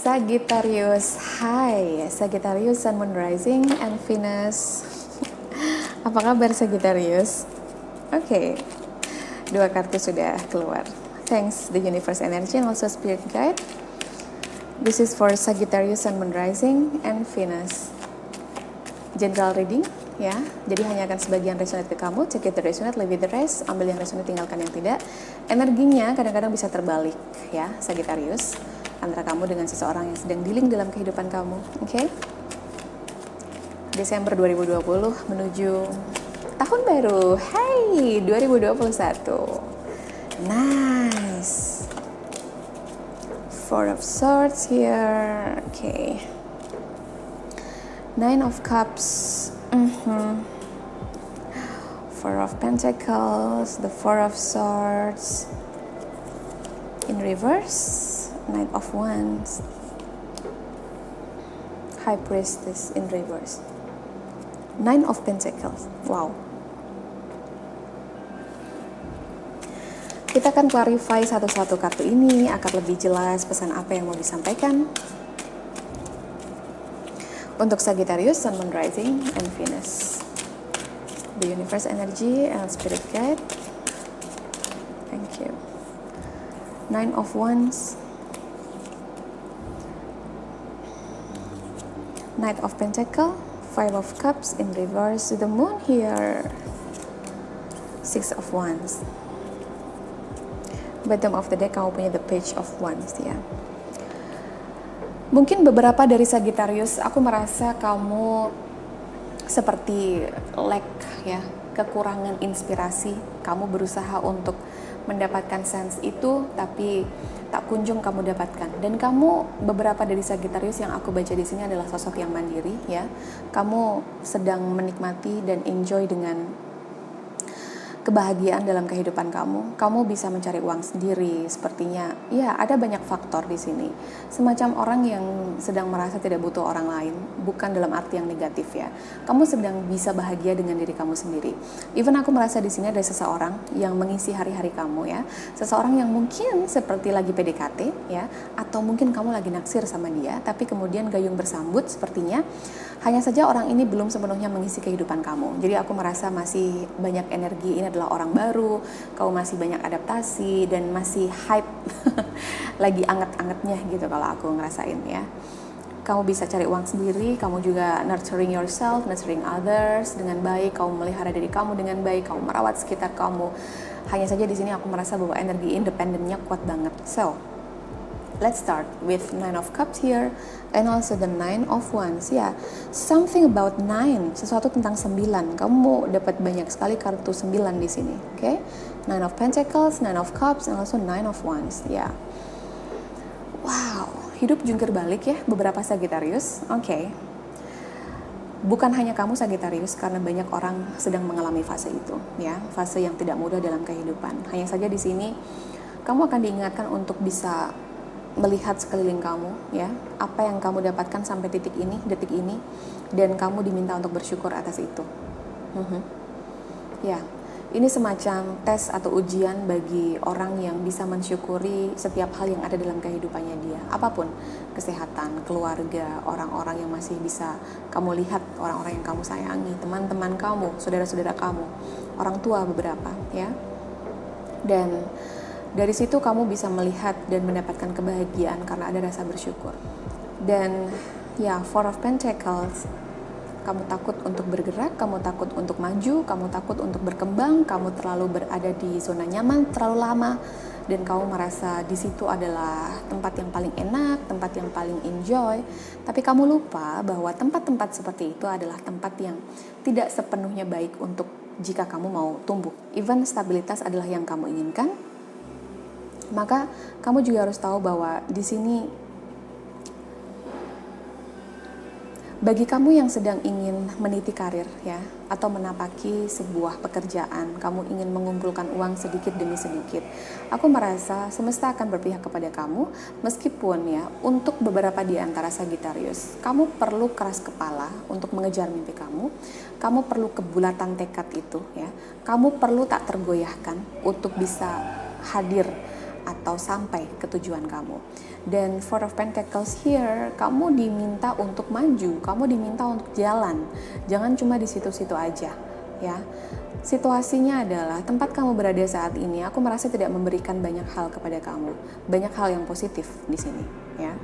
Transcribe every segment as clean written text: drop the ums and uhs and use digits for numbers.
Sagittarius, hai Sagittarius, Sun, Moon, Rising, and Venus. Apa kabar Sagittarius? Oke, dua kartu sudah keluar. Thanks the universe energy and also spirit guide. This is for Sagittarius, Sun, Moon, Rising, and Venus. General reading, ya. Jadi hanya akan sebagian resonate ke kamu. Check it the resonate, leave it the rest. Ambil yang resonate, tinggalkan yang tidak. Energinya kadang-kadang bisa terbalik, ya Sagittarius. Antara kamu dengan seseorang yang sedang dealing dalam kehidupan kamu, oke? Desember 2020 menuju tahun baru, hai 2021. Nice. Four of Swords here, okay. Nine of Cups, Four of Pentacles, the Four of Swords in reverse. Knight of Wands, High Priestess in reverse, Nine of Pentacles. Wow. Kita akan clarify satu-satu kartu ini agar lebih jelas pesan apa yang mau disampaikan. Untuk Sagittarius, Sun, Moon, Rising, and Venus. The universe energy and spirit guide. Thank you. Nine of Wands, Knight of Pentacles, Five of Cups in reverse, the Moon here, Six of Wands. Bottom of the deck kamu punya the Page of Wands, ya. Mungkin beberapa dari Sagittarius, aku merasa kamu seperti lack, ya, kekurangan inspirasi. Kamu berusaha untuk mendapatkan sense itu, tapi tak kunjung kamu dapatkan. Dan kamu, beberapa dari Sagittarius yang aku baca di sini adalah sosok yang mandiri, ya. Kamu sedang menikmati dan enjoy dengan kebahagiaan dalam kehidupan kamu. Kamu bisa mencari uang sendiri, sepertinya. Ya, ada banyak faktor di sini. Semacam orang yang sedang merasa tidak butuh orang lain, bukan dalam arti yang negatif, ya. Kamu sedang bisa bahagia dengan diri kamu sendiri. Even aku merasa di sini ada seseorang yang mengisi hari-hari kamu, ya. Seseorang yang mungkin seperti lagi PDKT, ya, atau mungkin kamu lagi naksir sama dia, tapi kemudian gayung bersambut sepertinya. Hanya saja orang ini belum sepenuhnya mengisi kehidupan kamu. Jadi aku merasa masih banyak energi, ini adalah orang baru, kamu masih banyak adaptasi dan masih hype, lagi anget-angetnya gitu kalau aku ngerasain, ya. Kamu bisa cari uang sendiri, kamu juga nurturing yourself, nurturing others dengan baik, kamu melihara diri kamu dengan baik, kamu merawat sekitar kamu. Hanya saja di sini aku merasa bahwa energi independennya kuat banget. So, let's start with Nine of Cups here and also the Nine of Wands. Ya, something about nine, sesuatu tentang 9. Kamu dapat banyak sekali kartu 9 di sini, oke? Okay? Nine of Pentacles, Nine of Cups, and also Nine of Wands. Ya, wow, hidup jungkir balik ya beberapa Sagittarius. Oke. Okay. Bukan hanya kamu Sagittarius, karena banyak orang sedang mengalami fase itu, ya, fase yang tidak mudah dalam kehidupan. Hanya saja di sini kamu akan diingatkan untuk bisa melihat sekeliling kamu, ya, apa yang kamu dapatkan sampai detik ini, dan kamu diminta untuk bersyukur atas itu. Ya, ini semacam tes atau ujian bagi orang yang bisa mensyukuri setiap hal yang ada dalam kehidupannya dia, apapun, kesehatan, keluarga, orang-orang yang masih bisa kamu lihat, orang-orang yang kamu sayangi, teman-teman kamu, saudara-saudara kamu, orang tua beberapa, ya. Dan dari situ kamu bisa melihat dan mendapatkan kebahagiaan karena ada rasa bersyukur. Dan ya, Four of Pentacles, kamu takut untuk bergerak, kamu takut untuk maju, kamu takut untuk berkembang, kamu terlalu berada di zona nyaman terlalu lama, dan kamu merasa di situ adalah tempat yang paling enak, tempat yang paling enjoy. Tapi kamu lupa bahwa tempat-tempat seperti itu adalah tempat yang tidak sepenuhnya baik untuk jika kamu mau tumbuh. Even stabilitas adalah yang kamu inginkan. Maka kamu juga harus tahu bahwa di sini bagi kamu yang sedang ingin meniti karir, ya, atau menapaki sebuah pekerjaan, kamu ingin mengumpulkan uang sedikit demi sedikit, aku merasa semesta akan berpihak kepada kamu. Meskipun ya, untuk beberapa di antara Sagittarius, kamu perlu keras kepala untuk mengejar mimpi kamu. Kamu perlu kebulatan tekad itu, ya. Kamu perlu tak tergoyahkan untuk bisa hadir atau sampai ke tujuan kamu. Dan Four of Pentacles here, kamu diminta untuk maju, kamu diminta untuk jalan. Jangan cuma di situ-situ aja, ya. Situasinya adalah tempat kamu berada saat ini, aku merasa tidak memberikan banyak hal kepada kamu. Banyak hal yang positif di sini, ya.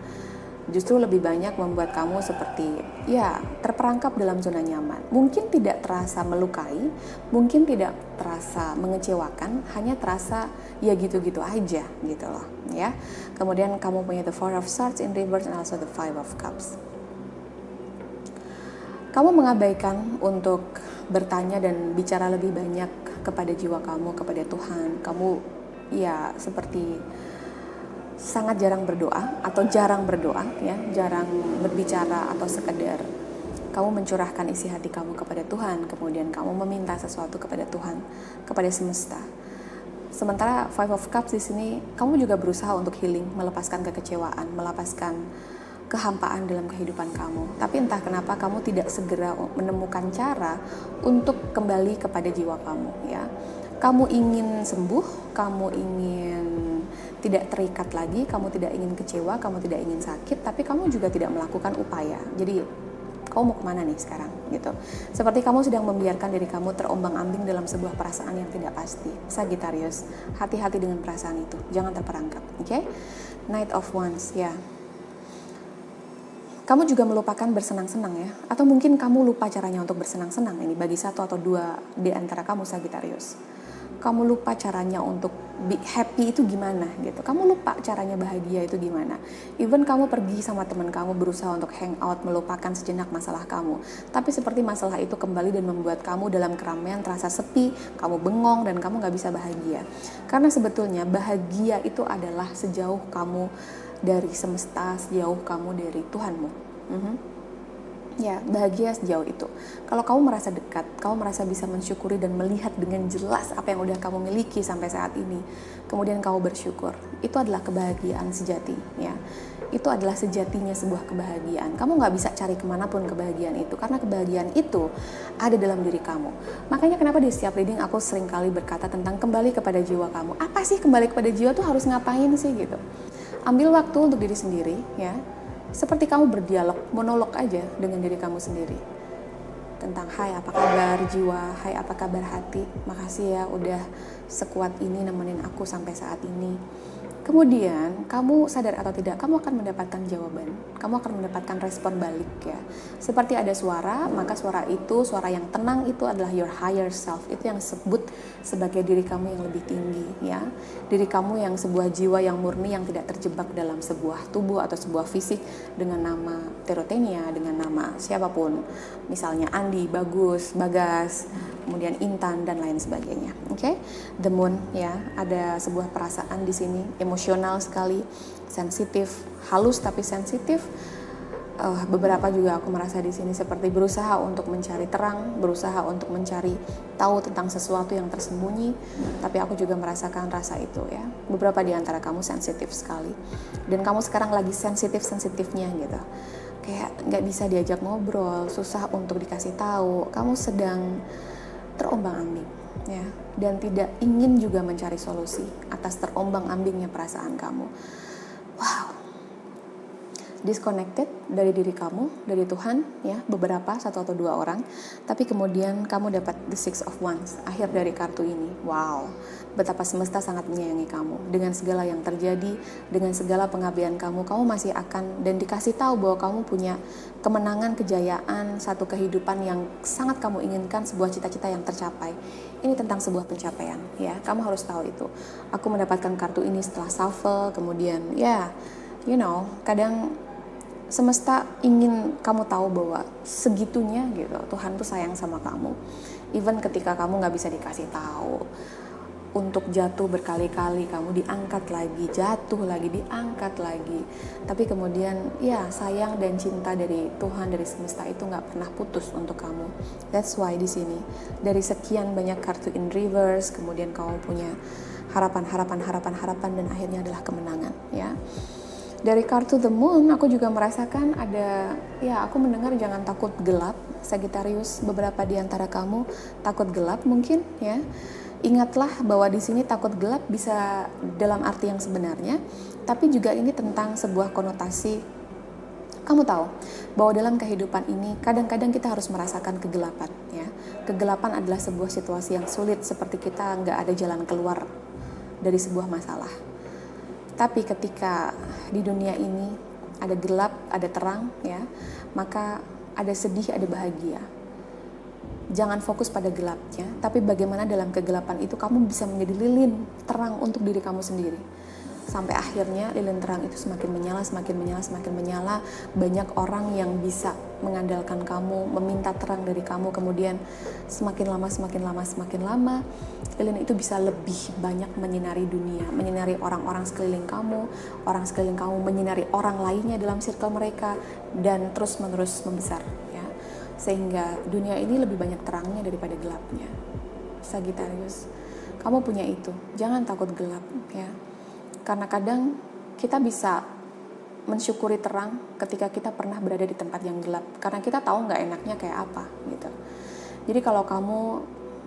Justru lebih banyak membuat kamu seperti ya terperangkap dalam zona nyaman. Mungkin tidak terasa melukai, mungkin tidak terasa mengecewakan, hanya terasa ya gitu-gitu aja gitu loh, ya. Kemudian kamu punya the Four of Swords in reverse and also the Five of Cups. Kamu mengabaikan untuk bertanya dan bicara lebih banyak kepada jiwa kamu, kepada Tuhan. Kamu ya seperti sangat jarang berdoa atau jarang berdoa, ya, jarang berbicara atau sekedar kamu mencurahkan isi hati kamu kepada Tuhan, kemudian kamu meminta sesuatu kepada Tuhan, kepada semesta. Sementara Five of Cups di sini, kamu juga berusaha untuk healing, melepaskan kekecewaan, melepaskan kehampaan dalam kehidupan kamu. Tapi entah kenapa kamu tidak segera menemukan cara untuk kembali kepada jiwa kamu, ya. Kamu ingin sembuh, kamu ingin tidak terikat lagi, kamu tidak ingin kecewa, kamu tidak ingin sakit, tapi kamu juga tidak melakukan upaya. Jadi kamu mau kemana nih sekarang gitu. Seperti kamu sedang membiarkan diri kamu terombang-ambing dalam sebuah perasaan yang tidak pasti. Sagittarius, hati-hati dengan perasaan itu, jangan terperangkap, oke? Knight of Wands, ya. Kamu juga melupakan bersenang-senang, ya, atau mungkin kamu lupa caranya untuk bersenang-senang. Ini bagi satu atau dua di antara kamu, Sagittarius. Kamu lupa caranya untuk be happy itu gimana gitu. Kamu lupa caranya bahagia itu gimana. Even kamu pergi sama teman kamu berusaha untuk hang out, melupakan sejenak masalah kamu. Tapi seperti masalah itu kembali dan membuat kamu dalam keramaian terasa sepi, kamu bengong dan kamu gak bisa bahagia. Karena sebetulnya bahagia itu adalah sejauh kamu dari semesta, sejauh kamu dari Tuhanmu. Ya, bahagia sejauh itu. Kalau kamu merasa dekat, kamu merasa bisa mensyukuri dan melihat dengan jelas apa yang udah kamu miliki sampai saat ini, kemudian kamu bersyukur, itu adalah kebahagiaan sejati, ya. Itu adalah sejatinya sebuah kebahagiaan. Kamu gak bisa cari kemanapun kebahagiaan itu, karena kebahagiaan itu ada dalam diri kamu. Makanya kenapa di setiap reading aku sering kali berkata tentang kembali kepada jiwa kamu. Apa sih kembali kepada jiwa tuh harus ngapain sih gitu? Ambil waktu untuk diri sendiri, ya. Seperti kamu berdialog, monolog aja dengan diri kamu sendiri. Tentang, hai apa kabar jiwa, hai apa kabar hati, makasih ya udah sekuat ini nemenin aku sampai saat ini. Kemudian kamu sadar atau tidak, kamu akan mendapatkan jawaban, kamu akan mendapatkan respon balik, ya. Seperti ada suara, maka suara itu, suara yang tenang itu adalah your higher self. Itu yang disebut sebagai diri kamu yang lebih tinggi, ya. Diri kamu yang sebuah jiwa yang murni, yang tidak terjebak dalam sebuah tubuh atau sebuah fisik dengan nama Terotenia, dengan nama siapapun. Misalnya Andi, Bagus, Bagas, kemudian Intan dan lain sebagainya. Oke? The Moon, ya, ada sebuah perasaan di sini, emosional sekali, sensitif, halus tapi sensitif. Beberapa juga aku merasa di sini seperti berusaha untuk mencari terang, berusaha untuk mencari tahu tentang sesuatu yang tersembunyi, tapi aku juga merasakan rasa itu, ya. Beberapa di antara kamu sensitif sekali, dan kamu sekarang lagi sensitif-sensitifnya gitu. Kayak nggak bisa diajak ngobrol, susah untuk dikasih tahu, kamu sedang terombang-ambing, ya, dan tidak ingin juga mencari solusi atas terombang-ambingnya perasaan kamu. Wow, disconnected dari diri kamu, dari Tuhan, ya, beberapa, satu atau dua orang, tapi kemudian kamu dapat the Six of Wands, akhir dari kartu ini. Wow, betapa semesta sangat menyayangi kamu. Dengan segala yang terjadi, dengan segala pengabdian kamu, kamu masih akan, dan dikasih tahu bahwa kamu punya kemenangan, kejayaan, satu kehidupan yang sangat kamu inginkan, sebuah cita-cita yang tercapai. Ini tentang sebuah pencapaian, ya, kamu harus tahu itu. Aku mendapatkan kartu ini setelah shuffle, kemudian, ya, you know, kadang semesta ingin kamu tahu bahwa segitunya gitu Tuhan tuh sayang sama kamu. Even ketika kamu gak bisa dikasih tahu, untuk jatuh berkali-kali kamu diangkat lagi, jatuh lagi, diangkat lagi, tapi kemudian ya sayang dan cinta dari Tuhan, dari semesta itu gak pernah putus untuk kamu. That's why di sini dari sekian banyak kartu in reverse, kemudian kamu punya harapan dan akhirnya adalah kemenangan, ya. Dari kartu The Moon, aku juga merasakan ada, ya, aku mendengar jangan takut gelap, Sagittarius. Beberapa di antara kamu takut gelap mungkin, ya. Ingatlah bahwa di sini takut gelap bisa dalam arti yang sebenarnya, tapi juga ini tentang sebuah konotasi. Kamu tahu bahwa dalam kehidupan ini kadang-kadang kita harus merasakan kegelapan, ya. Kegelapan adalah sebuah situasi yang sulit, seperti kita nggak ada jalan keluar dari sebuah masalah. Tapi ketika di dunia ini ada gelap, ada terang, ya, maka ada sedih, ada bahagia. Jangan fokus pada gelapnya, tapi bagaimana dalam kegelapan itu kamu bisa menjadi lilin terang untuk diri kamu sendiri. Sampai akhirnya lilin terang itu semakin menyala, semakin menyala, semakin menyala. Banyak orang yang bisa mengandalkan kamu, meminta terang dari kamu. Kemudian semakin lama, semakin lama, semakin lama, lilin itu bisa lebih banyak menyinari dunia, menyinari orang-orang sekeliling kamu, orang sekeliling kamu menyinari orang lainnya dalam circle mereka, dan terus menerus membesar, ya. Sehingga dunia ini lebih banyak terangnya daripada gelapnya. Sagittarius, kamu punya itu. Jangan takut gelap, ya. Karena kadang kita bisa mensyukuri terang ketika kita pernah berada di tempat yang gelap. Karena kita tahu nggak enaknya kayak apa, gitu. Jadi kalau kamu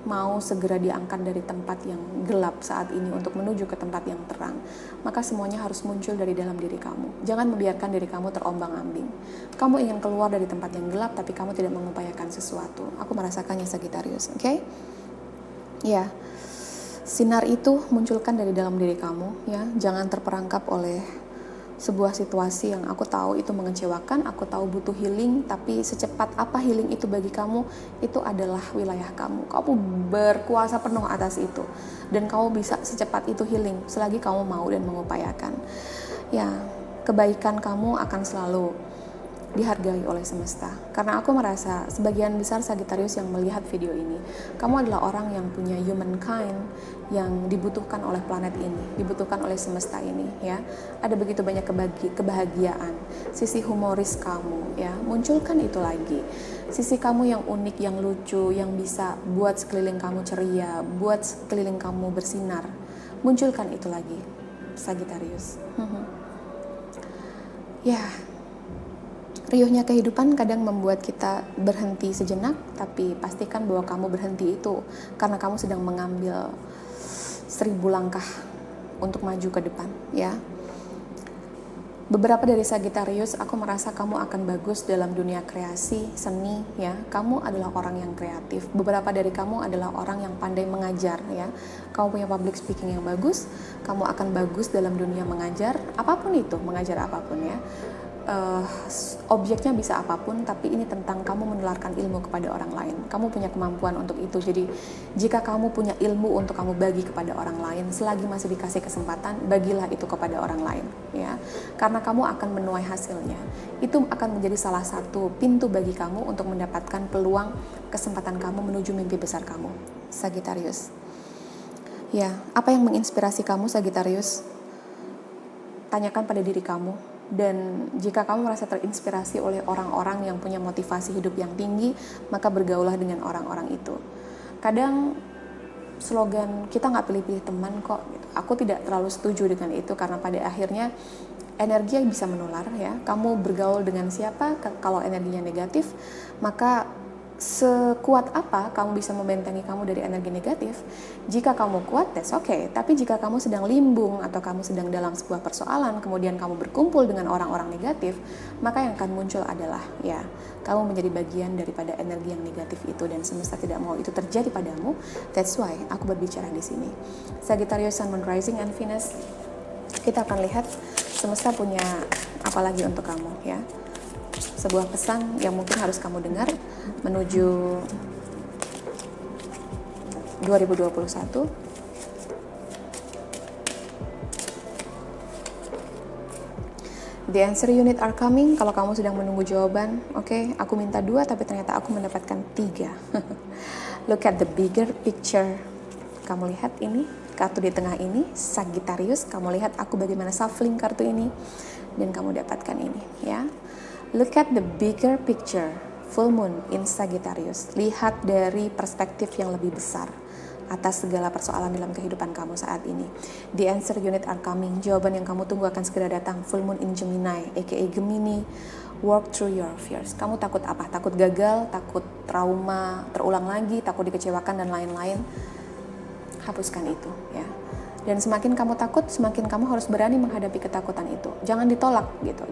mau segera diangkat dari tempat yang gelap saat ini untuk menuju ke tempat yang terang, maka semuanya harus muncul dari dalam diri kamu. Jangan membiarkan diri kamu terombang-ambing. Kamu ingin keluar dari tempat yang gelap, tapi kamu tidak mengupayakan sesuatu. Aku merasakannya, Sagittarius, oke? Ya. Sinar itu munculkan dari dalam diri kamu, ya. Jangan terperangkap oleh sebuah situasi yang aku tahu itu mengecewakan, aku tahu butuh healing, tapi secepat apa healing itu bagi kamu, itu adalah wilayah kamu. Kamu berkuasa penuh atas itu, dan kamu bisa secepat itu healing selagi kamu mau dan mengupayakan. Ya, kebaikan kamu akan selalu dihargai oleh semesta. Karena aku merasa sebagian besar Sagittarius yang melihat video ini, kamu adalah orang yang punya humankind yang dibutuhkan oleh planet ini, dibutuhkan oleh semesta ini, ya. Ada begitu banyak kebahagiaan, sisi humoris kamu, ya. Munculkan itu lagi. Sisi kamu yang unik, yang lucu, yang bisa buat sekeliling kamu ceria, buat sekeliling kamu bersinar. Munculkan itu lagi, Sagittarius. Ya. Riuhnya kehidupan kadang membuat kita berhenti sejenak, tapi pastikan bahwa kamu berhenti itu karena kamu sedang mengambil 1000 langkah untuk maju ke depan, ya. Beberapa dari Sagittarius, aku merasa kamu akan bagus dalam dunia kreasi, seni, ya. Kamu adalah orang yang kreatif. Beberapa dari kamu adalah orang yang pandai mengajar, ya. Kamu punya public speaking yang bagus, kamu akan bagus dalam dunia mengajar, apapun itu, mengajar apapun, ya. Objeknya bisa apapun, tapi ini tentang kamu menularkan ilmu kepada orang lain. Kamu punya kemampuan untuk itu. Jadi jika kamu punya ilmu untuk kamu bagi kepada orang lain, selagi masih dikasih kesempatan, bagilah itu kepada orang lain, ya. Karena kamu akan menuai hasilnya. Itu akan menjadi salah satu pintu bagi kamu untuk mendapatkan peluang kesempatan kamu menuju mimpi besar kamu, Sagittarius. Ya, apa yang menginspirasi kamu, Sagittarius? Tanyakan pada diri kamu. Dan jika kamu merasa terinspirasi oleh orang-orang yang punya motivasi hidup yang tinggi, maka bergaulah dengan orang-orang itu. Kadang slogan kita nggak pilih-pilih teman kok, gitu. Aku tidak terlalu setuju dengan itu, karena pada akhirnya energi bisa menular, ya. Kamu bergaul dengan siapa, kalau energinya negatif, maka sekuat apa kamu bisa membentengi kamu dari energi negatif. Jika kamu kuat, that's okay. Tapi jika kamu sedang limbung atau kamu sedang dalam sebuah persoalan, kemudian kamu berkumpul dengan orang-orang negatif, maka yang akan muncul adalah, ya, kamu menjadi bagian daripada energi yang negatif itu, dan semesta tidak mau itu terjadi padamu. That's why aku berbicara di sini. Sagittarius, Sun, Moon, Rising, and Venus. Kita akan lihat semesta punya apa lagi untuk kamu, ya. Sebuah pesan yang mungkin harus kamu dengar menuju 2021. The answer unit are coming. Kalau kamu sedang menunggu jawaban, oke, aku minta 2 tapi ternyata aku mendapatkan 3. Look at the bigger picture. Kamu lihat ini, kartu di tengah ini, Sagittarius. Kamu lihat aku bagaimana shuffling kartu ini, dan kamu dapatkan ini, ya. Look at the bigger picture, full moon in Sagittarius. Lihat dari perspektif yang lebih besar atas segala persoalan dalam kehidupan kamu saat ini. The answer unit are coming. Jawaban yang kamu tunggu akan segera datang. Full moon in Gemini, aka Gemini. Work through your fears. Kamu takut apa? Takut gagal, takut trauma terulang lagi, takut dikecewakan, dan lain-lain. hapuskan itu ya. Dan semakin kamu takut, semakin kamu harus berani menghadapi ketakutan itu. Jangan ditolak gitu.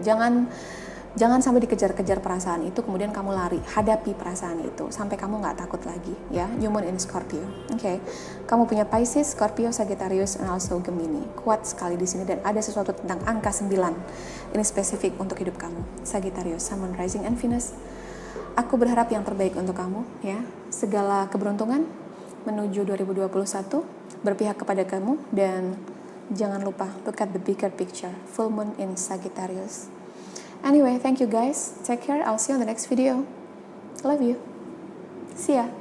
Jangan sampai dikejar-kejar perasaan itu, kemudian kamu lari. Hadapi perasaan itu sampai kamu nggak takut lagi ya. New Moon in Scorpio. Oke. Kamu punya Pisces, Scorpio, Sagittarius, and also Gemini. Kuat sekali di sini dan ada sesuatu tentang angka 9. Ini spesifik untuk hidup kamu. Sagittarius, Sun, Moon, Rising, and Venus. Aku berharap yang terbaik untuk kamu ya. Segala keberuntungan menuju 2021 berpihak kepada kamu, dan jangan lupa look at the bigger picture. Full Moon in Sagittarius. Anyway, thank you guys. Take care. I'll see you on the next video. Love you. See ya.